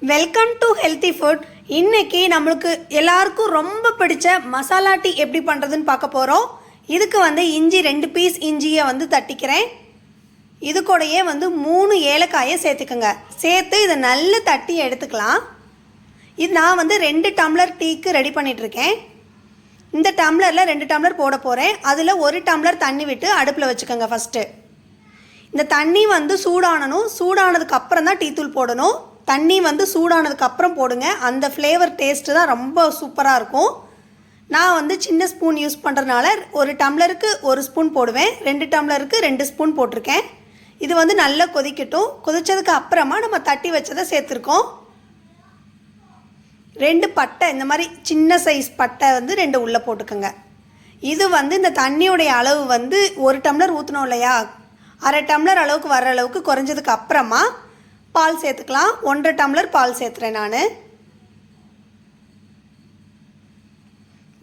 Welcome to healthy food. இன்றைக்கி நம்மளுக்கு எல்லாருக்கும் ரொம்ப பிடிச்ச மசாலா டீ எப்படி பண்ணுறதுன்னு பார்க்க போகிறோம். இதுக்கு இஞ்சி 2 பீஸ் இஞ்சியை தட்டிக்கிறேன். இது கூடயே 3 ஏலக்காயை சேர்த்துக்கோங்க. சேர்த்து இதை நல்லா தட்டி எடுத்துக்கலாம். இது நான் 2 டம்ளர் டீக்கு ரெடி பண்ணிகிட்ருக்கேன். இந்த டம்ளரில் 2 டம்ளர் போட போகிறேன். அதில் 1 டம்ளர் தண்ணி விட்டு அடுப்பில் வச்சுக்கோங்க. ஃபஸ்ட்டு இந்த தண்ணி சூடானணும். சூடானதுக்கு அப்புறம் தான் டீ தூள் போடணும். தண்ணி சூடானதுக்கு அப்புறம் போடுங்க. அந்த ஃப்ளேவர் டேஸ்ட்டு தான் ரொம்ப சூப்பராக இருக்கும். நான் சின்ன ஸ்பூன் யூஸ் பண்ணுறதுனால 1 டம்ளருக்கு 1 ஸ்பூன் போடுவேன். 2 டம்ளருக்கு 2 ஸ்பூன் போட்டிருக்கேன். இது நல்லா கொதிக்கட்டும். கொதித்ததுக்கு அப்புறமா நம்ம தட்டி வச்சதை சேர்த்துருக்கோம். 2 பட்டை, இந்த மாதிரி சின்ன சைஸ் பட்டை 2 உள்ளே போட்டுக்கோங்க. இது இந்த தண்ணியோடைய அளவு 1 டம்ளர் ஊற்றணும் இல்லையா, அரை டம்ளர் அளவுக்கு வர அளவுக்கு குறைஞ்சதுக்கு அப்புறமா பால் சேர்த்துக்கலாம். 1.5 டம்ளர் பால் சேர்த்துறேன் நான்.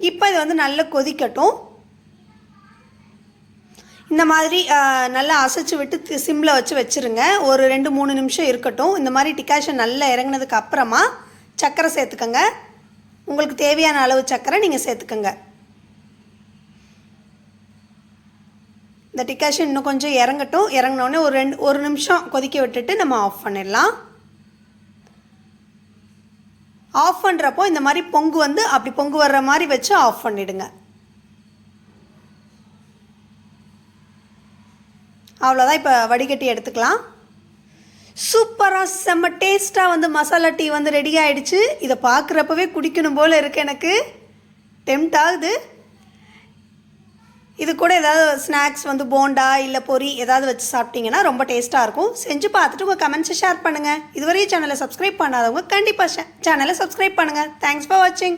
இப்போ இது நல்லா கொதிக்கட்டும். இந்த மாதிரி நல்லா அசைச்சு விட்டு சிம்மில் வச்சுருங்க. ஒரு 2-3 நிமிஷம் இருக்கட்டும். இந்த மாதிரி டிகாஷன் நல்லா இறங்கினதுக்கு அப்புறமா சர்க்கரை சேர்த்துக்கோங்க. உங்களுக்கு தேவையான அளவு சர்க்கரை நீங்கள் சேர்த்துக்கோங்க. இந்த டிகாஷன் இன்னும் கொஞ்சம் இறங்கட்டும். இறங்கினோடனே ஒரு நிமிஷம் கொதிக்க விட்டுட்டு நம்ம ஆஃப் பண்ணிடலாம். ஆஃப் பண்ணுறப்போ இந்த மாதிரி பொங்கு அப்படி பொங்கு வர்ற மாதிரி வச்சு ஆஃப் பண்ணிவிடுங்க. அவ்வளோதான். இப்போ வடிகட்டி எடுத்துக்கலாம். சூப்பராக செம்ம டேஸ்ட்டாக மசாலா டீ ரெடி ஆகிடுச்சு. இதை பார்க்குறப்பவே குடிக்கணும் போல் இருக்குது. எனக்கு டெம்ட் ஆகுது. இது கூட ஏதாவது ஸ்நாக்ஸ் போண்டா இல்லை பொரி ஏதாவது வச்சு சாப்பிட்டிங்கன்னா ரொம்ப டேஸ்ட்டாக இருக்கும். செஞ்சு பார்த்துட்டு உங்கள் கமெண்ட்ஸை ஷேர் பண்ணுங்கள். இதுவரையும் சேனலை சப்ஸ்கிரைப் பண்ணாதவங்க கண்டிப்பாக சேனலை சப்ஸ்கிரைப் பண்ணுங்கள். தேங்க்ஸ் ஃபார் வாட்சிங்.